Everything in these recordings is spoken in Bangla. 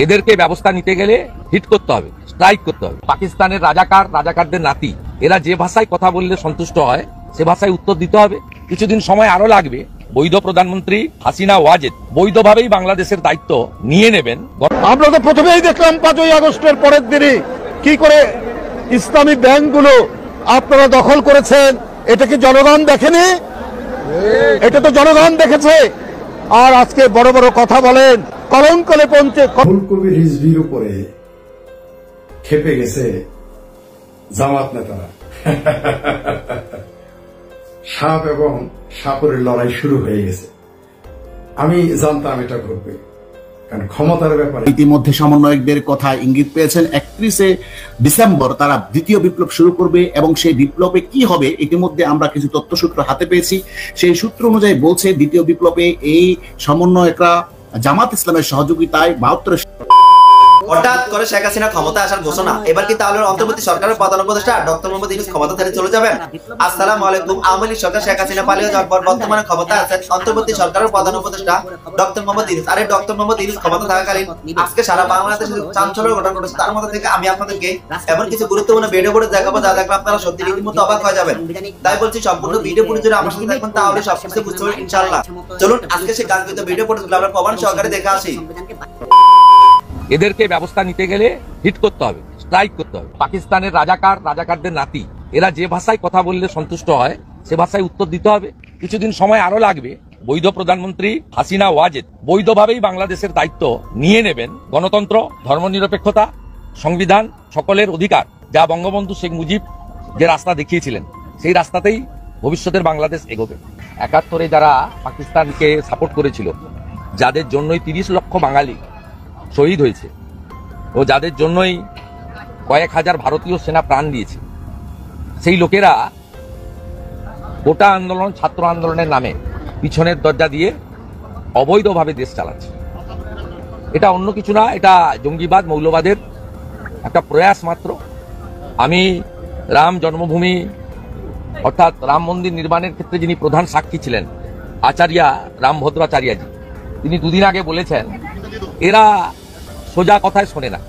এদেরকে ব্যবস্থা নিতে গেলে হিট করতে হবে, স্ট্রাইক করতে হবে। পাকিস্তানের রাজাকার, রাজাকারদের নাতি, এরা যে ভাষায় কথা বললে সন্তুষ্ট হয় সে ভাষায় উত্তর দিতে হবে। কিছুদিন সময় আরো লাগবে। বৈধ প্রধানমন্ত্রী হাসিনা ওয়াজেদ বৈধভাবেই বাংলাদেশের দায়িত্ব নিয়ে নেবেন। আমরা তো প্রথমেই দেখলাম 5ই আগস্টের পরের দিনই কি করে ইসলামী ব্যাংকগুলো আপনারা দখল করেছেন। এটা কি জনগণ দেখেনি? এটা তো জনগণ দেখেছে। আর আজকে বড় বড় কথা বলেন, কলঙ্কলে পৌঁছে। ফুলকপি রিজভির উপরে খেপে গেছে জামাত নেতারা। সাপ এবং সাপের লড়াই শুরু হয়ে গেছে। আমি জানতাম এটা ঘটবে, কারণ ক্ষমতার ব্যাপারে ইতিমধ্যে সমন্বয়কদের কথা ইঙ্গিত পেয়েছেন। 31শে ডিসেম্বর তারা দ্বিতীয় বিপ্লব শুরু করবে এবং সেই বিপ্লবে কি হবে ইতিমধ্যে আমরা কিছু তথ্যসূত্র হাতে পেয়েছি। সেই সূত্র অনুযায়ী বলছে দ্বিতীয় বিপ্লবে এই সমন্বয়করা জামাত ইসলামের সহযোগিতায় 72 হঠাৎ করে শেখ হাসিনা ক্ষমতা আসার ঘোষণা। এবার কি তাহলে অন্তর্বর্তী সরকারের প্রধান উপদেষ্টা ডক্টর মোহাম্মদ ইউনূস ক্ষমতা থেকে চলে যাবেন? আসসালামু আলাইকুম। আওয়ামী লীগ সরকার শেখ হাসিনা পালিয়ে যাওয়ার পর বর্তমানে ক্ষমতা আছেন অন্তর্বর্তী সরকারের প্রধান উপদেষ্টা ডক্টর মোহাম্মদ ইউনূস। আরে ডক্টর মোহাম্মদ ইউনূস ক্ষমতা থাকাকালীন আজকে সারা বাংলাদেশে চাঞ্চল্যের ঘটনা ঘটেছে। তার মধ্যে থেকে আমি আপনাদেরকে এমন কিছু গুরুত্বপূর্ণ ভিডিও করে দেখাবো যা দেখলে আপনারা সত্যি রীতিমতো অবাক হয়ে যাবেন। তাই বলছি সম্পূর্ণ ভিডিও পুরো যদি আমার সাথে দেখবেন তাহলে সবকিছু বুঝতে পারবেন ইনশাআল্লাহ। চলুন আজকে সেই কাঙ্ক্ষিত ভিডিও পড়তে আমরা প্রমাণ সহকারে দেখে আসি। এদেরকে ব্যবস্থা নিতে গেলে হিট করতে হবে, স্ট্রাইক করতে হবে। পাকিস্তানের রাজাকার, রাজাকারদের নাতি, এরা যে ভাষায় কথা বললে সন্তুষ্ট হয় সে ভাষায় উত্তর দিতে হবে। কিছুদিন সময় আরো লাগবে। বৈধ প্রধানমন্ত্রী হাসিনা ওয়াজেদ বৈধভাবেই বাংলাদেশের দায়িত্ব নিয়ে নেবেন। গণতন্ত্র, ধর্মনিরপেক্ষতা, সংবিধান, সকলের অধিকার, যা বঙ্গবন্ধু শেখ মুজিব যে রাস্তা দেখিয়েছিলেন সেই রাস্তাতেই ভবিষ্যতের বাংলাদেশ এগোবে। 71-এ যারা পাকিস্তানকে সাপোর্ট করেছিল, যাদের জন্যই 30 লক্ষ বাঙালি শহীদ হয়েছে ও যাদের জন্যই কয়েক হাজার ভারতীয় সেনা প্রাণ দিয়েছে, সেই লোকেরা গোটা আন্দোলন, ছাত্র আন্দোলনের নামে পিছনের দরজা দিয়ে অবৈধভাবে দেশ চালাচ্ছে। এটা অন্য কিছু না, এটা জঙ্গিবাদ, মৌলবাদের একটা প্রয়াস মাত্র। আমি রাম জন্মভূমি অর্থাৎ রাম মন্দির নির্মাণের ক্ষেত্রে যিনি প্রধান সাক্ষী ছিলেন, আচার্য রামভদ্রাচার্যজি, তিনি দুদিন আগে বলেছেন এরা সোজা কথায় শোনে না,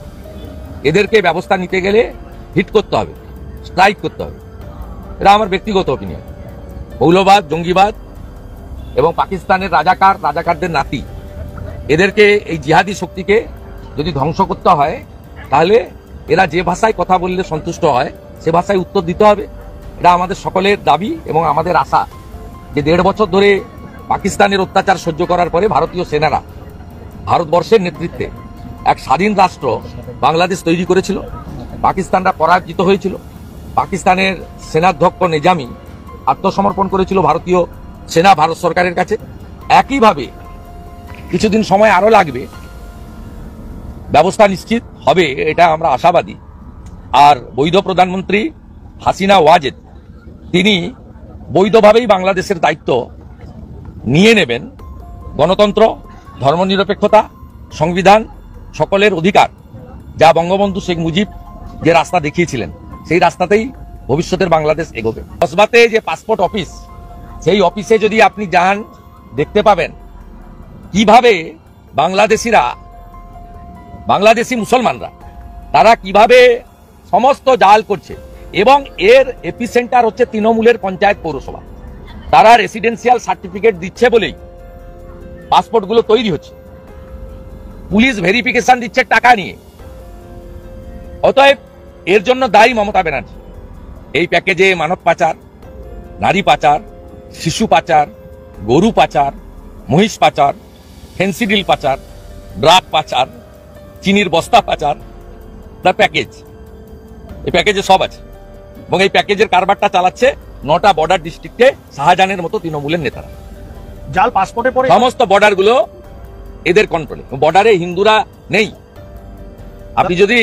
এদেরকে ব্যবস্থা নিতে গেলে হিট করতে হবে, স্ট্রাইক করতে হবে। এটা আমার ব্যক্তিগত অপিনিয়ন। মৌলবাদ, জঙ্গিবাদ এবং পাকিস্তানের রাজাকার, রাজাকারদের নাতি, এদেরকে, এই জিহাদি শক্তিকে যদি ধ্বংস করতে হয় তাহলে এরা যে ভাষায় কথা বললে সন্তুষ্ট হয় সে ভাষায় উত্তর দিতে হবে। এটা আমাদের সকলের দাবি এবং আমাদের আশা যে 1.5 বছর ধরে পাকিস্তানের অত্যাচার সহ্য করার পরে ভারতীয় সেনারা ভারতবর্ষের নেতৃত্বে এক স্বাধীন রাষ্ট্র বাংলাদেশ তৈরি করেছিল। পাকিস্তানরা পরাজিত হয়েছিল। পাকিস্তানের সেনাধ্যক্ষ নিজামী আত্মসমর্পণ করেছিল ভারতীয় সেনা, ভারত সরকারের কাছে। একইভাবে কিছুদিন সময় আরো লাগবে, ব্যবস্থা নিশ্চিত হবে, এটা আমরা আশাবাদী। আর বৈধ প্রধানমন্ত্রী হাসিনা ওয়াজেদ তিনি বৈধভাবেই বাংলাদেশের দায়িত্ব নিয়ে নেবেন। গণতন্ত্র, ধর্মনিরপেক্ষতা, সংবিধান, সকলের অধিকার, যা বঙ্গবন্ধু শেখ মুজিব যে রাস্তা দেখিয়েছিলেন সেই রাস্তাতেই ভবিষ্যতের বাংলাদেশ এগোবে। কসবাতে যে পাসপোর্ট অফিস, সেই অফিসে যদি আপনি যান দেখতে পাবেন কিভাবে বাংলাদেশি মুসলমানরা তারা কিভাবে সমস্ত জাল করছে। এবং এর এপিসেন্টার হচ্ছে তৃণমূলের পঞ্চায়েত, পৌরসভা। তারা রেসিডেন্সিয়াল সার্টিফিকেট দিচ্ছে বলেই পাসপোর্টগুলো তৈরি হচ্ছে। পুলিশ ভেরিফিকেশন দিচ্ছে টাকা নিয়ে। অতএব এর জন্য দায়ী মমতা ব্যানার্জি। এই প্যাকেজে মানব পাচার, নারী পাচার, শিশু পাচার, গরু পাচার, মহিষ পাচার, ফেন্সিডিল পাচার, ড্রাগ পাচার, চিনির বস্তা পাচার, দ্য প্যাকেজ, এই প্যাকেজে সব আছে। এবং এই প্যাকেজের কারবারটা চালাচ্ছে 9টা বর্ডার ডিস্ট্রিক্টে শাহজাহানের মতো তৃণমূলের নেতারা। জাল পাসপোর্টে পরে সমস্ত বর্ডার গুলো এদের কন্ট্রোলে। বর্ডারে হিন্দুরা নেই। আপনি যদি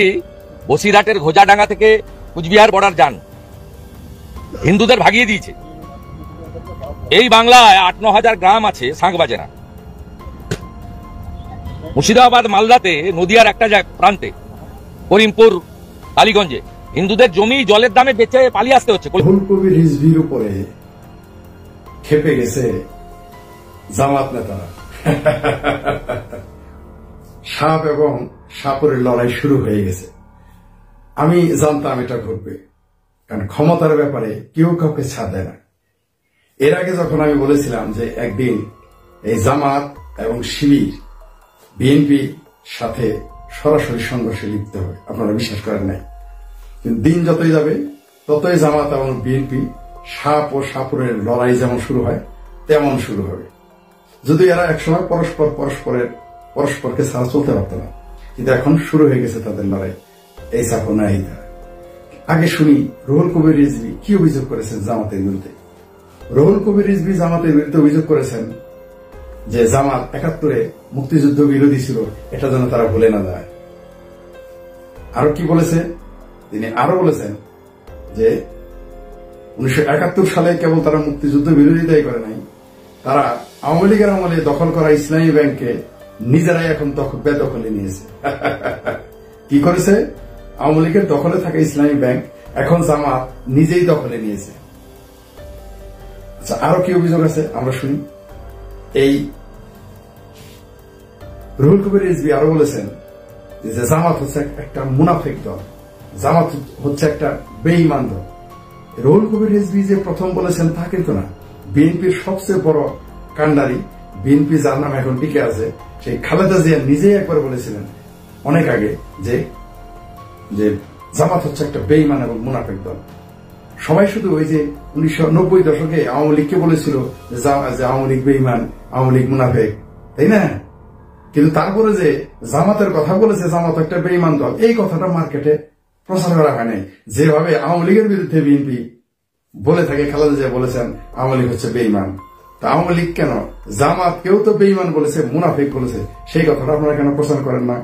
বসিরহাটের ঘোজাডাঙ্গা থেকে কুচবিহার বর্ডার যান, হিন্দুদের ভাগিয়ে দিয়েছে। এই বাংলায় 8-9 হাজার গ্রাম আছে শাঁখ বাজে না। মুর্শিদাবাদ, মালদাতে, নদিয়ার একটা প্রান্তে, করিমপুর, কালীগঞ্জে হিন্দুদের জমি জলের দামে বেচে পালিয়ে আসতে হচ্ছে। ফুলকপি রিজভির উপরে খেপে গেছে জামাত নেতারা। সাপ এবং সাপুরের লড়াই শুরু হয়ে গেছে। আমি জানতাম এটা ঘটবে, কারণ ক্ষমতার ব্যাপারে কেউ কাউকে ছাড় দেয় না। এর আগে যখন আমি বলেছিলাম যে একদিন এই জামাত এবং শিবির বিএনপি সাথে সরাসরি সংঘর্ষে লিপ্ত হবে, আপনারা বিশ্বাস করেন নাই। কিন্তু দিন যতই যাবে ততই জামাত এবং বিএনপি সাপ ও সাপুরের লড়াই যেমন শুরু হয় তেমন শুরু হবে। যদি এরা একসময় পরস্পরকে ছাড়া চলতে পারত না, কিন্তু এখন শুরু হয়ে গেছে তাদের লড়াই। এই সাপও নাই। আগে শুনি রুহুল কবির রিজভী কি অভিযোগ করেছেন জামাতের বিরুদ্ধে। রুহুল কবির রিজভী জামাতের বিরুদ্ধে অভিযোগ করেছেন যে জামাত ৭১-এ মুক্তিযুদ্ধ বিরোধী ছিল, এটা যেন তারা ভুলে না যায়। আরো কি বলেছে তিনি? আরো বলেছেন যে ১৯৭১ সালে কেবল তারা মুক্তিযুদ্ধ বিরোধিতাই করে নাই, তারা আওয়ামী লীগের আমলে দখল করা ইসলামী ব্যাংকে নিজেরাই এখন বেদখলে নিয়েছে। কি করেছে? আওয়ামী লীগের দখলে থাকা ইসলামী ব্যাংক এখন জামাত নিজেই দখলে নিয়েছে। আচ্ছা, আরো কি অভিযোগ আছে আমরা শুনি। এই রুহুল কবির রিজভী আরো বলেছেন যে জামাত হচ্ছে একটা মুনাফিক দল, জামাত হচ্ছে একটা বেঈমান দল। রুহুল কবির রিজভী যে প্রথম বলেছেন তা কিন্তু না। বিএনপির সবচেয়ে বড় কাণ্ডারি, বিএনপি যার নাম এখন টিকে আছে, সেই খালেদা জিয়া নিজেই একবার বলেছিলেন অনেক আগে যে জামাত হচ্ছে একটা বেঈমান এবং মুনাফিক দল। সবাই শুধু ওই যে ১৯৯০ দশকে আওয়ামী লীগকে বলেছিল যে আওয়ামী লীগ বেঈমান, আওয়ামী লীগ মুনাফিক, তাই না? কিন্তু তারপরে যে জামাতের কথা বলেছে জামাত একটা বেঈমান দল, এই কথাটা মার্কেটে প্রচার করা হয় নাই। যেভাবে আওয়ামী লীগের বিরুদ্ধে বিএনপি বলে থাকে, খালেদা জিয়া বলেছেন আওয়ামী লীগ হচ্ছে বেঈমান, তা আওয়ামী লীগ কেন জামাত কেউ তো বেঈমান বলেছে, মুনাফিক বলেছে, সেই কথাটা আপনারা কেন প্রচার করেন না?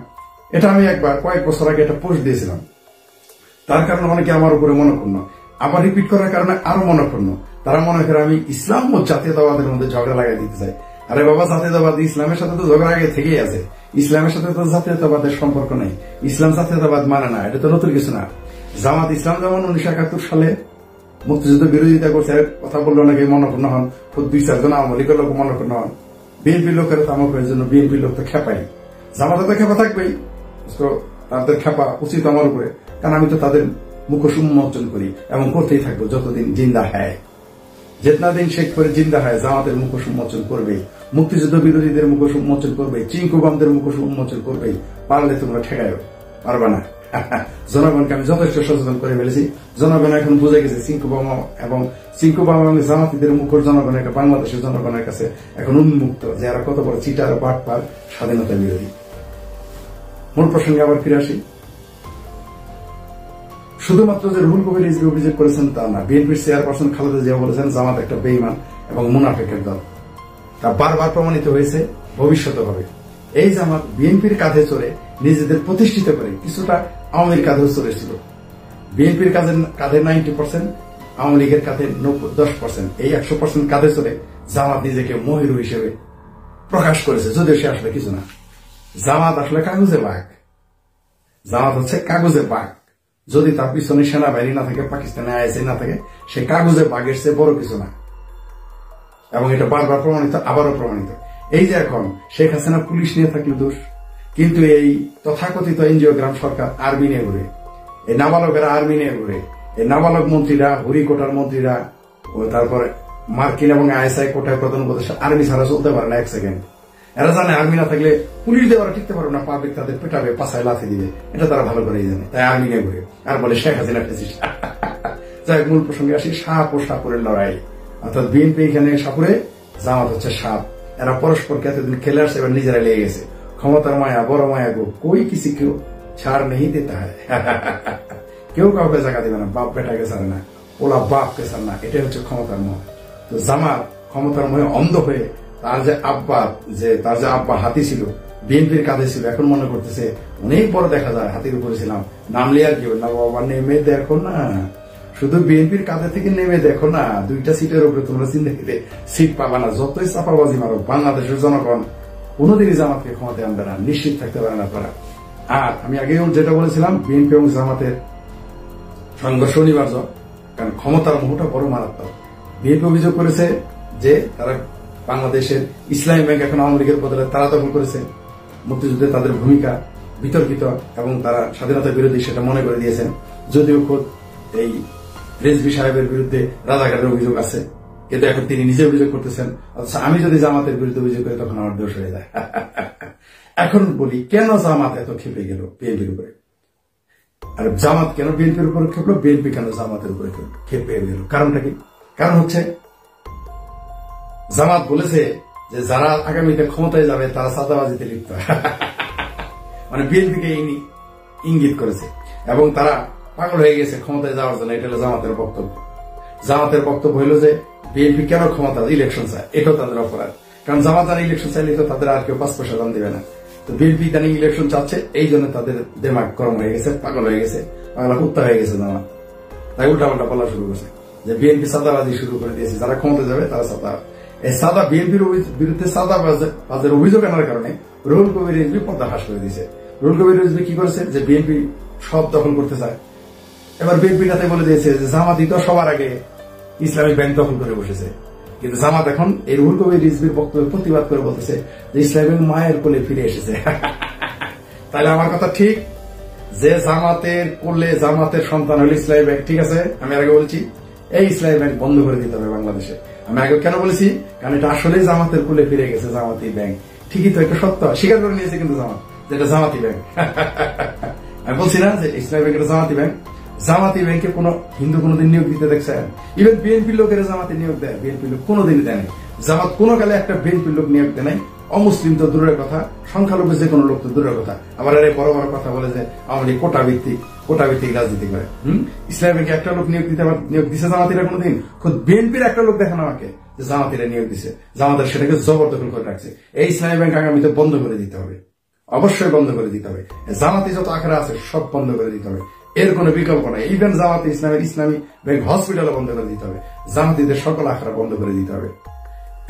এটা আমি একবার কয়েক বছর আগে একটা পোস্ট দিয়েছিলাম, তার কারণে অনেকে আমার উপরে মনক্ষুণ্ণ, আবার রিপিট করার কারণে আরো মনক্ষুণ্ণ। তারা মনে করে আমি ইসলাম ও জাতীয়তাবাদের মধ্যে ঝগড়া লাগাই দিতে চাই। আরে বাবা, জাতীয়তাবাদ ইসলামের সাথে তো ঝগড়া আগে থেকেই আছে, ইসলামের সাথে তো জাতীয়তাবাদের সম্পর্ক নেই, ইসলাম জাতীয়তাবাদ মানে না, এটা তো নতুন কিছু না। জামাত ইসলাম যেমন ১৯৭১ সালে মুক্তিযুদ্ধ বিরোধিতা করছে, কথা বললে অনেকে মনক্ষুণ্ণ হন, ২-৪ জন আওয়ামী লীগের লোক মনক্ষুণ্ণ হন। বিএনপির লোকের তামাকের জন্য বিএনপির লোক তো খেপাই, জামাতে তো খেপা থাকবেই, তাদের খেপা উচিত আমার উপরে, কারণ আমি তো তাদের মুখোশ উন্মোচন করি এবং করতেই থাকবো যতদিন জিন্দা হয়। যেতনা দিন শেখ করে জিন্দা হয়, জামাতের মুখোশ উন্মোচন করবেই, মুক্তিযুদ্ধ বিরোধীদের মুখোশ উন্মোচন করবে, চিঙ্কুবামদের মুখোশ উন্মোচন করবেই। পারলে তোমরা ঠেকায়ও, পারবা না। জনগণকে আমি যথেষ্ট সচেতন করে ফেলেছি, জনগণ এখন বুঝে গেছে চিঙ্কুবাম এবং জামাতিদের মুখোশ জনগণের, বাংলাদেশের জনগণের কাছে এখন উন্মুক্ত, যে এরা কত বড় চিটার, বাটপার, স্বাধীনতা বিরোধী। মূল প্রসঙ্গে আবার ফিরে আসি। শুধুমাত্র যে রুহুল কবির রিজভী অভিযোগ করেছেন তা না, বিএনপির চেয়ারপারসন খালেদা জিয়া বলেছেন জামাত একটা বেঈমান এবং মুনাফিকের দল। তা বারবার প্রমাণিত হয়েছে, ভবিষ্যতে হবে। এই জামাত বিএনপির কাঁধে চড়ে নিজেদের প্রতিষ্ঠিত করে কিছুটা আওয়ামী কাঁধেও চড়েছিল। বিএনপির কাঁধে 90%, আওয়ামী লীগের কাঁধে 10%, এই 100% কাঁধে চড়ে জামাত নিজেকে মহিরু হিসেবে প্রকাশ করেছে, যদিও সে আসলে কিছু না। জামাত আসলে কাগজে বাঘ, জামাত হচ্ছে কাগজে বাঘ। যদি তার পিছনে সেনাবাহিনী না থাকে, পাকিস্তানে আইএসআই না থাকে, সে কাগজে বাঘের চেয়ে বড় কিছু না। এবং এটা বারবার প্রমাণিত, আবারও প্রমাণিত। এই যে এখন শেখ হাসিনা পুলিশ নিয়ে থাকলে দোষ, কিন্তু এই তথাকথিত এনজিওগ্রাম সরকার আর্মি নিয়ে ঘুরে, এই নাবালকেরা আর্মি নিয়ে ঘুরে, এই নাবালক মন্ত্রীরা, হরিকোটার মন্ত্রীরা, তারপরে মার্কিন এবং আইএসআই কোটায় প্রধান উপদেষ্টা আর্মি ছাড়া চলতে পারে না 1 সেকেন্ড। এরা জানে আর্মি না থাকলে পুলিশ দিয়ে ওরা টিকতে পারবে না, পাবলিক তাদের পেটাবে, পাছায় লাথি দিবে, এটা তারা ভালো করেই জানে, তাই আর্মি নিয়ে ঘুরে আর বলে শেখ হাসিনা ফেসিস্ট। যাই মূল প্রসঙ্গে আসি, সাপ ও সাপুরের লড়াই। অর্থাৎ বিএনপি এখানে সাপুরে, জামাত হচ্ছে সাপ। এরা পরস্পরকে এতদিন খেলে আসছে, এবার নিজেরা লেগে গেছে। ক্ষমতার মায়া, বড় মায়া গো, কই কিসি কেউ ছাড় নেই দিতে হয়। কেউ কাউকে জায়গা দিবে না, বাপ বেটাকে ছাড়ে না, ওলা বাপকে ছাড়ে না, এটাই হচ্ছে ক্ষমতার মোহ। তো জামাত ক্ষমতার মোহে অন্ধ হয়ে তার যে আব্বা হাতি ছিল, বিএনপির কাঁধে ছিল, এখন মনে করতেছে অনেক বড় দেখা যায়, হাতির উপরে ছিলাম, নামলে আর কি না বাবা, নেমে দেখো না, শুধু বিএনপির কাঁধে থেকে নেমে দেখো না, 2টা সিটের উপরে তোমরা চিন্তা সিট পাবা না, যতই চাপাবাজি মারো, বাংলাদেশের জনগণ কোনোদিনই জামাতকে ক্ষমতায় আনবে না, নিশ্চিত থাকতে পারে না তারা। আর আমি আগেও যেটা বলেছিলাম, বিএনপি এবং জামাতের সংঘর্ষ অনিবার্য, কারণ ক্ষমতার মোহটা বড় মারাত্মক। বিএনপি অভিযোগ করেছে যে তারা বাংলাদেশের ইসলামী ব্যাংক এখন আওয়ামী লীগের বদলে তারা দখল করেছে, মুক্তিযুদ্ধে তাদের ভূমিকা বিতর্কিত এবং তারা স্বাধীনতা বিরোধী সেটা মনে করে দিয়েছেন। যদিও খোদ এই রেজভী সাহেবের বিরুদ্ধে রাজাকারের অভিযোগ আছে, কিন্তু এখন তিনি নিজে অভিযোগ করতেছেন। অথচ আমি যদি জামাতের বিরুদ্ধে অভিযোগ করি তখন আমার দোষ হয়ে যায়। এখন বলি, কেন জামাত এত ক্ষেপে গেল বিএনপির উপরে? আর জামাত কেন বিএনপির উপরে ক্ষেপলো, বিএনপি কেন জামাতের উপরে ক্ষেপে গেল? কারণটা কি? কারণ হচ্ছে জামাত বলেছে যে যারা আগামীতে ক্ষমতায় যাবে তারা চাঁদাবাজিতে লিপ্ত। মানে বিএনপিকে ইঙ্গিত করেছে এবং তারা পাগল হয়ে গেছে ক্ষমতায় যাওয়ার জন্য। এটা হলো জামাতের বক্তব্য। জামাতের বক্তব্য হলো যে বিএনপি কেন ক্ষমতা ইলেকশন চায়, এটাও তাদের অপরাধ। কারণ জামাত যারা ইলেকশন চাইলে তো তাদের আর কেউ 5 পয়সা দাম দিবে না। তো বিএনপি ইদানিং ইলেকশন চাচ্ছে, এই জন্য তাদের দেমাগ গরম হয়ে গেছে, পাগল হয়ে গেছে, পাগলা কুত্তা হয়ে গেছে জামাত। তাই উল্টাপাল্টা বলা শুরু করছে যে বিএনপি চাঁদাবাজি শুরু করে দিয়েছে, যারা ক্ষমতা যাবে তারা চাঁদা। এই সাদা বিএনপির বিরুদ্ধে চাঁদাবাজের অভিযোগ আনার কারণে রুহুল কবির রিজভী পর্দাফাশ করে দিয়েছে। রুহুল কবির রিজভী কি করেছে যে বিএনপি সব দখল করতে চায়। এবার বিএনপি নেতা বলে দিয়েছে যে জামাতই তো সবার আগে ইসলামিক ব্যাংক দখল করে বসেছে। কিন্তু জামাত এখন এই রুহুল কবির রিজভীর বক্তব্যের প্রতিবাদ করে বলতেছে যে ইসলামিক মায়ের কোলে ফিরে এসেছে। তাহলে আমার কথা ঠিক যে জামাতের কোলে জামাতের সন্তান হল ইসলামী ব্যাংক, ঠিক আছে? আমি আগে বলছি এই ইসলামী ব্যাংক বন্ধ করে দিতে হবে বাংলাদেশে। আমি আগে কেন বলেছি? কারণ এটা আসলে জামাতের কোলে ফিরে গেছে, জামাতি ব্যাংক। ঠিকই তো, একটা সত্য স্বীকার করে নিয়েছে কিন্তু জামাত, যেটা জামাতি ব্যাংক। আমি বলছি না যে ইসলামী ব্যাংক এটা জামাতি ব্যাংক। জামাতি ব্যাংকে কোন হিন্দু কোনোদিন নিয়োগ দিতে দেখছেন? ইভেন বিএনপি লোকের জামাতে নিয়োগ দেয়, বিএনপি লোক কোনোদিনই দেয় নাই। জামাত কোনো কালে একটা বিএনপি লোক নিয়োগ দেয় নাই। অমুসলিম তো দূরের কথা, সংখ্যালঘু যে কোনো লোক তো দূরের কথা। আবার এর বড় বড় কথা বলে যে আমাদের কোটা ভিত্তিক রাজনীতি করে। ইসলামী ব্যাংকে একটা লোক নিয়োগ দিছে জামাতিরা কোনোদিন? খুব বিএনপির একটা লোক দেখানো আমাকে যে জামাতিরা নিয়োগ দিছে, জামাতের সেটাকে জবরদখল করে রাখছে। এই ইসলামী ব্যাংক আগামীতে বন্ধ করে দিতে হবে, অবশ্যই বন্ধ করে দিতে হবে। জামাতি যত আখড়া আছে সব বন্ধ করে দিতে হবে, এর কোনো বিকল্প নাই। ইভেন জামাতে ইসলামী ব্যাংক হসপিটালও বন্ধ করে দিতে হবে, জামাতিদের সকল আখড়া বন্ধ করে দিতে হবে।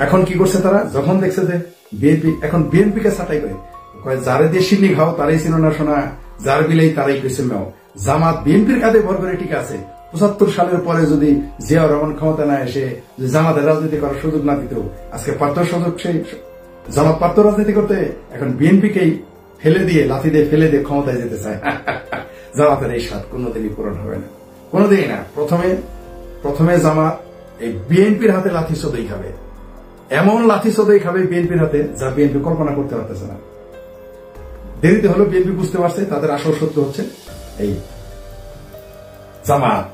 এখন কি করছে তারা? যখন দেখছে যে বিএনপি এখন বিএনপিকে ছাঁটাই করে যারে দিয়ে সিন্নি খাও তারাই ছিল না শোনা, যার বিলেই তারাই কেছে মেও। জামাত বিএনপির কাঁধে ভর করে ঠিক আছে। 75 সালের পরে যদি জিয়াউর রহমান ক্ষমতা না এসে জামাতের রাজনীতি করার সুযোগ না দিত, আজকে পারত সুযোগ, সেই জামাত পারত রাজনীতি করতে। এখন বিএনপিকেই ফেলে দিয়ে, লাথি দিয়ে ফেলে দিয়ে ক্ষমতায় যেতে চায়। জামাতের এই স্বাদ কোনোদিনই পূরণ হবে না, কোনোদিনই না। প্রথমে জামাত এই বিএনপির হাতে লাথি সদই খাবে, এমন লাথি সদই খাবে বিএনপির হাতে যা বিএনপি কল্পনা করতে পারতেছে না। দেরিতে হলো বিএনপি বুঝতে পারছে তাদের আসল সত্য হচ্ছে এই জামাত।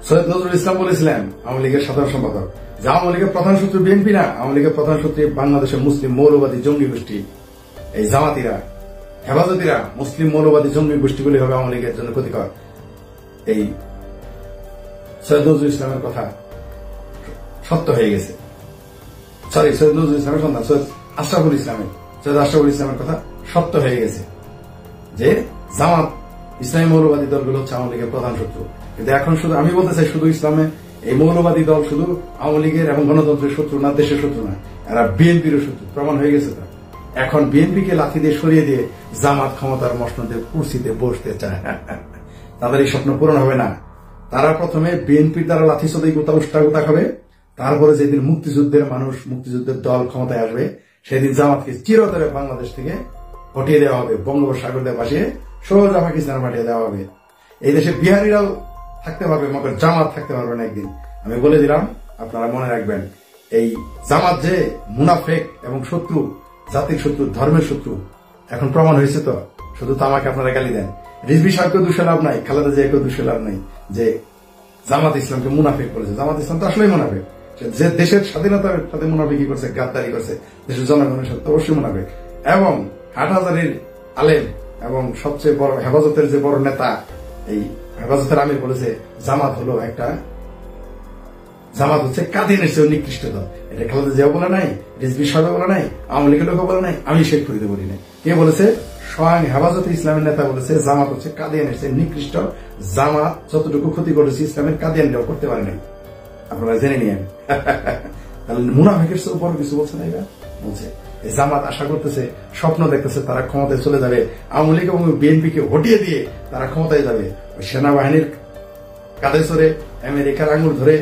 সৈয়দ নজরুল ইসলাম বলেছিলেন, আওয়ামী লীগের সাধারণ সম্পাদক, যে আওয়ামী লীগের প্রধান শত্রু বিএনপি না, আওয়ামী লীগের প্রধান শত্রু বাংলাদেশের মুসলিম মৌলবাদী জঙ্গি গোষ্ঠী, এই জামাতিরা, হেফাজতিরা, মুসলিম মৌলবাদী জঙ্গি গোষ্ঠীগুলি হবে আওয়ামী লীগের জন্য ক্ষতিকর। এই সৈয়দ নজরুল ইসলামের কথা সত্য হয়ে গেছে। সৈয়দ নজরুল ইসলামের সন্তান সৈয়দ আশরাফুল ইসলামের কথা সত্য হয়ে গেছে যে জামাত ইসলামী মৌলবাদী দলগুলো হচ্ছে আওয়ামী লীগের প্রধান শত্রু। কিন্তু এখন শুধু আমি বলতে চাই, শুধু ইসলামে এই মৌলবাদী দল শুধু আওয়ামী লীগের এবং গণতন্ত্রের শত্রু না, দেশের শত্রু না, এরা বিএনপিরও শত্রু, প্রমাণ হয়ে গেছে। তা এখন বিএনপিকে লাথি দিয়ে সরিয়ে দিয়ে জামাত ক্ষমতার মসনদে কুর্সিতে বসতে চায়। তাদের এই স্বপ্ন পূরণ হবে না। তারা প্রথমে বিএনপির দ্বারা লাথি সদই উষ্টা খাবে, তারপরে যেদিন মুক্তিযুদ্ধের মানুষ, মুক্তিযুদ্ধের দল ক্ষমতায় আসবে, সেদিন জামাতকে চিরতরে বাংলাদেশ থেকে হটিয়ে দেওয়া হবে, বঙ্গোপসাগর দিয়ে ভাসিয়ে সোজা পাকিস্তানে পাঠিয়ে দেওয়া হবে। এই দেশে বিহারিরাও থাকতে পারবে, মগর জামাত থাকতে পারবে না একদিন। আমি বলে দিলাম, আপনারা মনে রাখবেন, এই জামাত যে মুনাফেক এবং শত্রু, জাতির শত্রু, ধর্মের শত্রু, এখন প্রমাণ হয়েছে। তো শুধু তো আমাকে আপনারা গালি দেন, রিজভী সাহেবকেও দুষে লাভ নাই, খালেদা জিয়াকেও দুষে লাভ নাই যে জামাত ইসলামকে মুনাফেক করেছে। জামাত ইসলাম তো আসলেই মুনাফেক, যে দেশের স্বাধীনতার সাথে মুনাফিকি করছে, গাদ্দারি করছে, দেশের জনগণের সাথে অবশ্যই মুনাফেক। এবং হাটহাজারীর আলেম এবং সবচেয়ে বড় হেফাজতের যে বড় নেতা, এই হেফাজতের আমির বলেছে জামাত হচ্ছে কাদিয়ানের চেয়েও নিকৃষ্ট দল। এটা খালেদা জিয়া বলে নাই, রিজভী সাহেব বলে নাই, আওয়ামী লীগের লোক বলে নাই, আমি শেখ ফরিদে বলি নাই। কে বলেছে? স্বয়ং হেফাজতে ইসলামের নেতা বলেছে জামাত হচ্ছে কাদিয়ানের চেয়ে নিকৃষ্ট। জামাত যতটুকু ক্ষতি করেছে ইসলামের, কাদিয়ানরাও করতে পারে নাই। আপনারা জেনে নিয়েন। তাহলে মুনাফিকের উপর কিছু বলছে না, এবার বলছে জামাত আশা করতেছে, স্বপ্ন দেখতেছে তারা ক্ষমতায় চলে যাবে, আওয়ামী লীগ এবং বিএনপিকে হটিয়ে দিয়ে তারা ক্ষমতায় যাবে। সেনাবাহিনীর কাঁধে চড়ে, আমেরিকার আঙুল ধরে,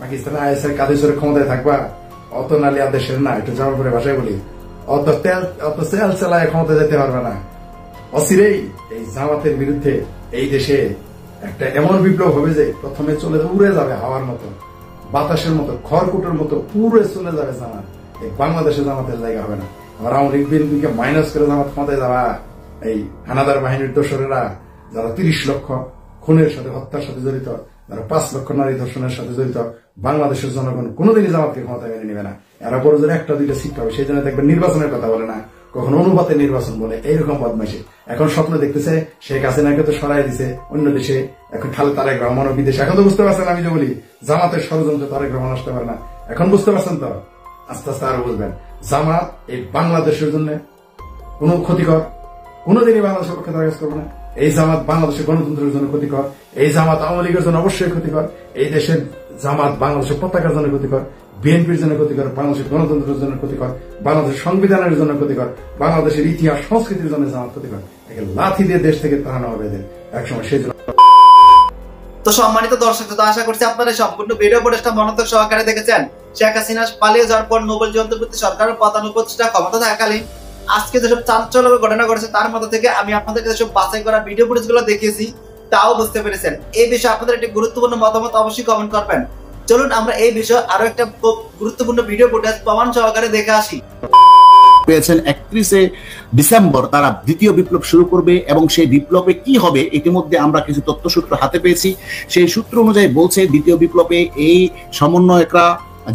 পাকিস্তানের আইএসআই কাঁধে চড়ে ক্ষমতায় থাকবা, অত নালি আর দেশের না। একটু জামার পরে ভাষায় বলি, অত তেল চালায় ক্ষমতা যেতে পারবে না। অচিরেই এই জামাতের বিরুদ্ধে এই দেশে একটা এমন বিপ্লব হবে যে প্রথমে উড়ে যাবে হাওয়ার মতো, বাতাসের মতো, খড়কুটোর মতো পুরো চলে যাবে জামাত। এই বাংলাদেশে জামাতের জায়গা হবে না। আর আওয়ামী লীগ বিএনপিকে মাইনাস করে জামাত ক্ষমতায় যাওয়া এই হানাদার বাহিনীর দোসরেরা, যারা 30 লক্ষ খুনের সাথে, হত্যার সাথে জড়িত, যারা 5 লক্ষ নারী ধর্ষণের সাথে জড়িত, বাংলাদেশের জনগণ কোনোদিনই জামাতকে ক্ষমতায় মেনে নেবে না। এরা বড় জোরে 1-2টা সিট পাবে, সেই জন্য দেখবেন নির্বাচনের কথা বলে না, কখনো অনুপাতে নির্বাচন বলে। এইরকম বদমাইশি এখন স্বপ্ন দেখতেছে। শেখ হাসিনাকে তো সরাই দিছে অন্য দেশে, এখন খালে তারেক রহমানও বিদেশে। এখন তো বুঝতে পারছেন, আমি যে বলি জামাতের ষড়যন্ত্র তারেক রহমান আসতে পারে না, এখন বুঝতে পারছেন তো? আস্তে আস্তে আরো বুঝবেন। জামাত এই বাংলাদেশের জন্য কোন ক্ষতিকর, কোনোদিনই বাংলাদেশের পক্ষে তারা কাজ করবে না। এই জামাত বাংলাদেশের গণতন্ত্রের জন্য ক্ষতিকর, এই জামাত আওয়ামী লীগের জন্য অবশ্যই ক্ষতিকর, এই দেশের জামাত বাংলাদেশের পতাকার জন্য ক্ষতিকর, বিএনপির জন্য ক্ষতিকর, বাংলাদেশের গণতন্ত্রের জন্য ক্ষতিকর, বাংলাদেশের সংবিধানের জন্য ক্ষতিকর, বাংলাদেশের ইতিহাস সংস্কৃতির জন্য জামাত ক্ষতিকর। একে লাথি দিয়ে দেশ থেকে তাড়ানো হবে এদের একসময়। সেই জন্য তো সম্মানিত দর্শক, তো আশা করছি আপনারা সম্পূর্ণ ভিডিও ফুটেজটা মনোযোগ সহকারে দেখেছেন। শেখ হাসিনা পালিয়ে যাওয়ার পর নোবেল অন্তর্বর্তী সরকারের প্রধান উপদেষ্টা ক্ষমতা থাকাকালীন আজকে যেসব চাঞ্চল্যকর ঘটনা ঘটেছে তার মধ্যে থেকে আমি আপনাদেরকে যেসব বাছাই করা ভিডিও ফুটেজগুলো দেখিয়েছি তাও বুঝতে পেরেছেন। এই বিষয়ে আপনাদের একটি গুরুত্বপূর্ণ মতামত অবশ্যই কমেন্ট করবেন। চলুন আমরা এই বিষয়ে আরো একটা গুরুত্বপূর্ণ ভিডিও ফুটেজ প্রমাণ সহকারে দেখে আসি। পেয়েছেন 31শে ডিসেম্বর তারা দ্বিতীয় বিপ্লব শুরু করবে এবং সেই বিপ্লবে কি হবে ইতিমধ্যে আমরা কিছু তথ্যসূত্র হাতে পেয়েছি। সেই সূত্র অনুযায়ী বলছে দ্বিতীয় বিপ্লবে এই সমন্বয়করা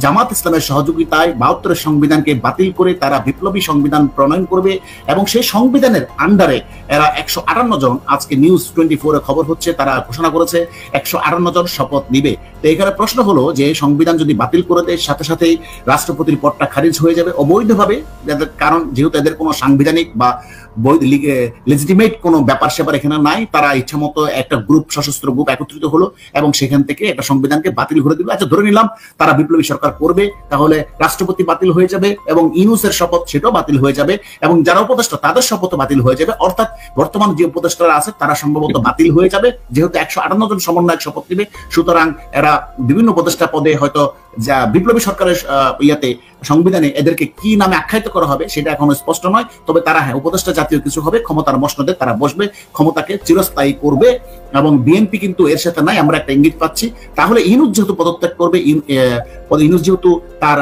জামাত ইসলামের সহযোগিতায় 72 সংবিধানকে বাতিল করে তারা বিপ্লবী সংবিধান প্রণয়ন করবে এবং সেই সংবিধানের আন্ডারে এরা 158 জন, আজকে নিউজ 24 এ খবর হচ্ছে তারা ঘোষণা করেছে 158 জন শপথ নিবে। তো এখানে প্রশ্ন হলো যে সংবিধান যদি বাতিল করে দেয় সাথে সাথেই রাষ্ট্রপতির পদটা খারিজ হয়ে যাবে অবৈধভাবে, কারণ যেহেতু এদের কোনো সাংবিধানিক বা লেজিটিমেট কোনো ব্যাপার স্যাপার এখানে নাই, তারা ইচ্ছা মতো একটা গ্রুপ, সশস্ত্র গ্রুপ একত্রিত হলো এবং সেখান থেকে একটা সংবিধানকে বাতিল করে দিল। আচ্ছা ধরে নিলাম তারা বিপ্লবী সরকার করবে, তাহলে রাষ্ট্রপতি বাতিল হয়ে যাবে এবং ইউনূসের শপথ সেটাও বাতিল হয়ে যাবে এবং যারা উপদেষ্টা তাদের শপথও বাতিল হয়ে যাবে। অর্থাৎ বর্তমান যে উপদেষ্টারা আছে তারা সম্ভবত বাতিল হয়ে যাবে, যেহেতু 158 জন সমন্বয়ক শপথ নেবে। সুতরাং এরা বিভিন্ন উপদেষ্টা পদে হয়তো যা বিপ্লবী সরকারের ইয়াতে সংবিধানে এদেরকে কি নামে আখ্যায়িত করা হবে সেটা এখনো স্পষ্ট নয়। তবে তারা হ্যাঁ উপদেষ্টা জাতীয় কিছু হবে, ক্ষমতার মসনদে তারা বসবে, ক্ষমতাকে চিরস্থায়ী করবে এবং বিএনপি কিন্তু এর সাথে নাই, আমরা একটা ইঙ্গিত পাচ্ছি। তাহলে ইউনূস যেহেতু পদত্যাগ করবে, ইউনূস যেহেতু তার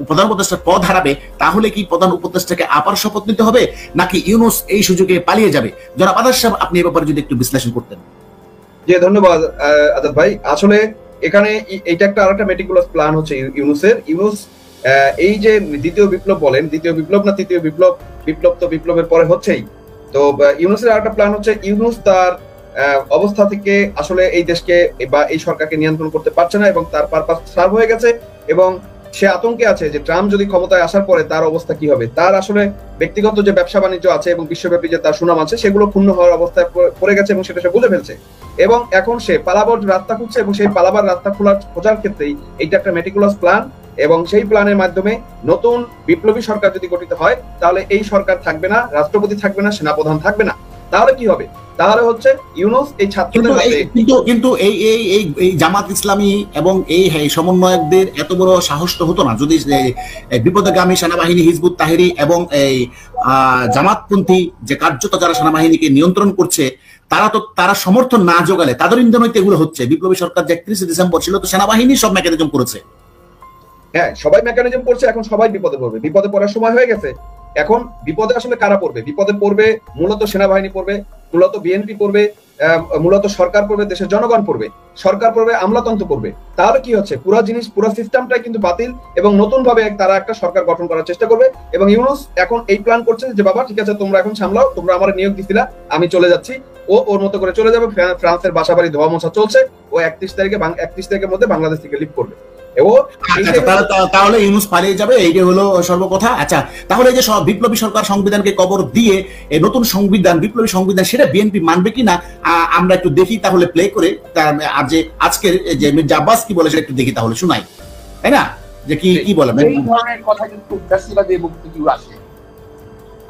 প্রধান উপদেষ্টার পদ হারাবে, তাহলে কি প্রধান উপদেষ্টাকে আবার শপথ নিতে হবে নাকি ইউনূস এই সুযোগে পালিয়ে যাবে? জনাব আদার সাহেব, আপনি এই ব্যাপারে যদি একটু বিশ্লেষণ করতেন। জি ধন্যবাদ আজাদ ভাই। আসলে এখানে এটা একটা আরেকটা মেটিকুলাস প্ল্যান হচ্ছে ইউনূসের। ইউনূস এই যে দ্বিতীয় বিপ্লব বলেন, দ্বিতীয় বিপ্লব না তৃতীয় বিপ্লব, বিপ্লব তো বিপ্লবের পরে হচ্ছেই। তো ইউনূসের আরেকটা প্ল্যান হচ্ছে ইউনূস তার অবস্থা থেকে আসলে এই দেশকে বা এই সরকারকে নিয়ন্ত্রণ করতে পারছে না এবং তার পারপাস সার্ভ হয়ে গেছে এবং সে আতঙ্কে আছে যে ট্রাম্প যদি ক্ষমতায় আসার পরে তার অবস্থা কি হবে। তার আসলে ব্যক্তিগত যে ব্যবসা বাণিজ্য আছে এবং বিশ্বব্যাপী যে তার সুনাম আছে সেগুলো ক্ষুণ্ণ হওয়ার অবস্থায় পড়ে গেছে এবং সেটা সে বুঝে ফেলছে এবং এখন সে পালাবার রাস্তা খুঁজছে এবং সেই পালাবার রাস্তা খোঁজার ক্ষেত্রেই এইটা একটা মেটিকুলাস প্ল্যান এবং সেই প্ল্যানের মাধ্যমে নতুন বিপ্লবী সরকার যদি গঠিত হয় তাহলে এই সরকার থাকবে না, রাষ্ট্রপতি থাকবে না, সেনাপ্রধান থাকবে না। তাহলে কি হবে? তাহলে হচ্ছে ইউনূস এই ছাত্রদের কিন্তু এই জামাত ইসলামী এবং এই সমন্বয়কদের এত বড় সাহস তো হতো না যদি বিপদগামী সেনাবাহিনী হিজবুত তাহরির এবং এই জামাতপন্থী যে কার্যত যারা সেনাবাহিনীকে নিয়ন্ত্রণ করছে তারা সমর্থন না জোগালে তাদের ইন্ধনইতে এগুলো হচ্ছে। বিপ্লবী সরকার যে 31শে ডিসেম্বর ছিল তো সেনাবাহিনী সব মেকানিজম করেছে। হ্যাঁ, সবাই মেকানিজম করছে, এখন সবাই বিপদে পড়বে, বিপদে পড়ার সময় হয়ে গেছে। এখন বিপদে আসলে কারা পড়বে? বিপদে পড়বে মূলত সেনাবাহিনী পড়বে, মূলত বিএনপি পড়বে, মূলত সরকার পড়বে, দেশের জনগণ পড়বে, সরকার পড়বে, আমলাতন্ত্র পড়বে। তাহলে কি হচ্ছে? পুরো সিস্টেমটাই কিন্তু বাতিল এবং নতুন ভাবে তারা একটা সরকার গঠন করার চেষ্টা করবে এবং ইউনূস এখন এই প্ল্যান করছে যে বাবা ঠিক আছে তোমরা এখন সামলাও, তোমরা আমার নিয়োগ দিছিলা, আমি চলে যাচ্ছি। ও ওর মতো করে চলে যাবে। ফ্রান্সের বাসাবাড়ি ধোয়া মোছা চলছে, ও 31 তারিখের মধ্যে বাংলাদেশ থেকে লিভ করবে। তাহলে ইউনূস পালিয়ে যাবে, এইটা হলো সর্বকথা। আচ্ছা, তাহলে যে সব বিপ্লবী সরকার সংবিধানকে কবর দিয়ে নতুন সংবিধান, বিপ্লবী সংবিধান, সেটা বিএনপি মানবে কিনা আমরা একটু দেখি, তাহলে প্লে করে আর যে আজকের যে মির্জা আব্বাস কি বলে সেটা একটু দেখি, তাহলে শোনাই, তাই না? যে কি বলে এই ধরনের কথা কিন্তু ফ্যাসিবাদী বক্তব্য আসে,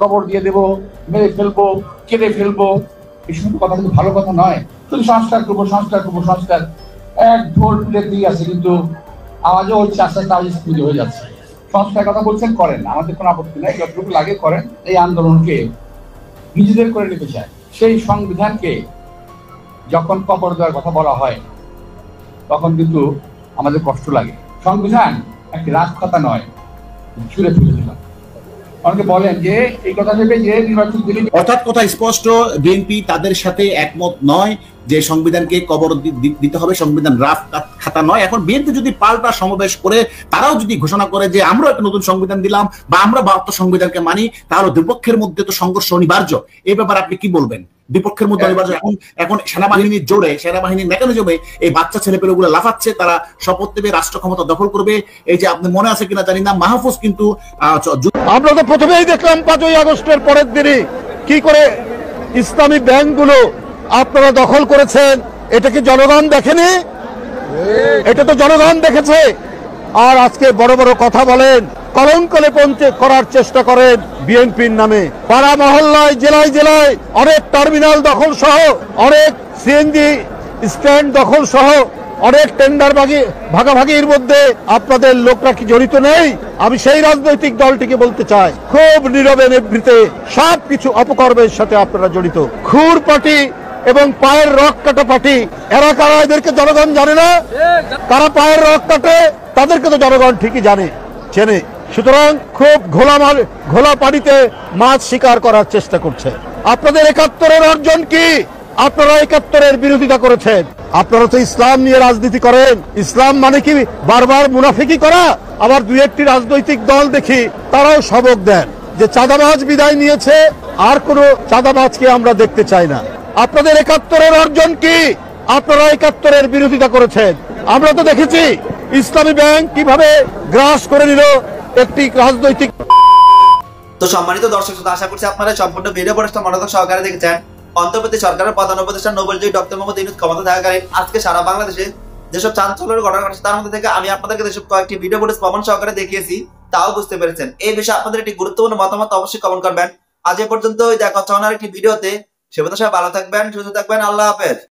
কবর দিয়ে দেবো, মেরে ফেলবো, কেটে ফেলবো, এই সমস্ত কথা কিন্তু ভালো কথা নয়। শুধু সংস্কার করবো, সংস্কার করবো, সংস্কার এক ঢোল তুলে দিয়ে আছে, কিন্তু আওয়াজও হচ্ছে আস্তে আস্তে আওয়াজ স্কুলে হয়ে যাচ্ছে। সংস্কারের কথা বলছেন, করেন, আমাদের কোনো আপত্তি নাই, যতটুকু লাগে করেন। এই আন্দোলনকে নিজেদের করে নিতে চায়। সেই সংবিধানকে যখন কবর দেওয়ার কথা বলা হয় তখন কিন্তু আমাদের কষ্ট লাগে। সংবিধান একটি রাজখাতা নয়, ছুঁড়ে ফেলে দিলাম। অনেকে বলেন যে এই কথা ভেবে যে নির্বাচন দিলে, অর্থাৎ কথা স্পষ্ট, বিএনপি তাদের সাথে একমত নয় যে সংবিধানকে কবর দিতে হবে, সংবিধান রাফ খাতা নয়। এখন বিএনপি যদি পাল্টা সমাবেশ করে তারাও যদি ঘোষণা করে যে আমরা একটা নতুন সংবিধান দিলাম বা আমরা 72 সংবিধানকে মানি, তাহলে দুপক্ষের মধ্যে তো সংঘর্ষ অনিবার্য। এই ব্যাপারে আপনি কি বলবেন? বিপক্ষের মধ্যে অনিবার্য। এখন সেনাবাহিনীর জোরে, সেনাবাহিনীর মেকানিজমে এই বাচ্চা ছেলেপেলেগুলো লাফাচ্ছে, তারা শপথ নেবে, রাষ্ট্র ক্ষমতা দখল করবে। এই যে আপনি মনে আছে কিনা জানি না, মাহফুজ কিন্তু আমরা তো প্রথমেই দেখলাম 5ই আগস্টের পরের দিনই কি করে ইসলামী ব্যাংকগুলো আপনারা দখল করেছেন। এটা কি জনগণ দেখেনি? এটা তো জনগণ দেখেছে। আর আজকে বড় বড় কথা বলেন, কলঙ্ক লেপন করার চেষ্টা করেন বিএনপির নামে। পাড়া মহল্লায়, জেলায় জেলায় অনেক টার্মিনাল দখল সহ, অনেক সিএনজি স্ট্যান্ড দখল সহ, অনেক টেন্ডার ভাগাভাগির মধ্যে আপনাদের লোকরা কি জড়িত নেই? আমি সেই রাজনৈতিক দলটিকে বলতে চাই, খুব নীরবে নিভৃতে সবকিছু অপকর্মের সাথে আপনারা জড়িত। খুর পার্টি এবং পায়ের রক কাটা পার্টি, এরা কারা? এদেরকে জনগণ জানে না? তারা পায়ের রক কাটে, তাদেরকে তো জনগণ ঠিকই চেনে। সুতরাং খুব ঘোলা পানিতে মাছ শিকার করার চেষ্টা করছে। আপনাদের 71-এর অর্জন কি? আপনারা 71-এর বিরোধিতা করেছেন। আপনারা তো ইসলাম নিয়ে রাজনীতি করেন। ইসলাম মানে কি বারবার মুনাফিকি করা? আবার 2-1টি রাজনৈতিক দল দেখি তারাও সবক দেন যে চাঁদাবাজ বিদায় নিয়েছে, আর কোন চাঁদাবাজকে আমরা দেখতে চাই না। আপনাদের 71-এর অর্জন কি? আপনারা 71-এর বিরোধিতা করেছেন। আমরা তো দেখেছি ইসলামী ব্যাংক কিভাবে গ্রাস করে নিল একটি রাজনৈতিক। তো সম্মানিত দর্শক শ্রোতা, আশা করছি আপনারা সম্পূর্ণ ভিডিও পরিষ্কার মনোযোগ সহকারে দেখেছেন। অন্তর্বর্তী সরকারের প্রধান উপদেষ্টা নোবেলজয়ী ডক্টর মোহাম্মদ ইউনূস ক্ষমতা থাকাকালীন আজকে সারা বাংলাদেশে যেসব চাঞ্চল্যের ঘটনা ঘটেছে, তার মধ্যে থেকে আমি আপনাদেরকে যেসব কয়েকটি ভিডিও ফুটেজ প্রমাণ সহকারে দেখিয়েছি, তাও বুঝতে পেরেছেন। এই বিষয়ে আপনাদের একটি গুরুত্বপূর্ণ মতামত অবশ্যই কমেন্ট করবেন। আজ এ পর্যন্ত, দেখা হচ্ছে অন্য একটি ভিডিওতে। সে পর্যন্ত সবাই ভালো থাকবেন, সুস্থ থাকবেন। আল্লাহ হাফেজ।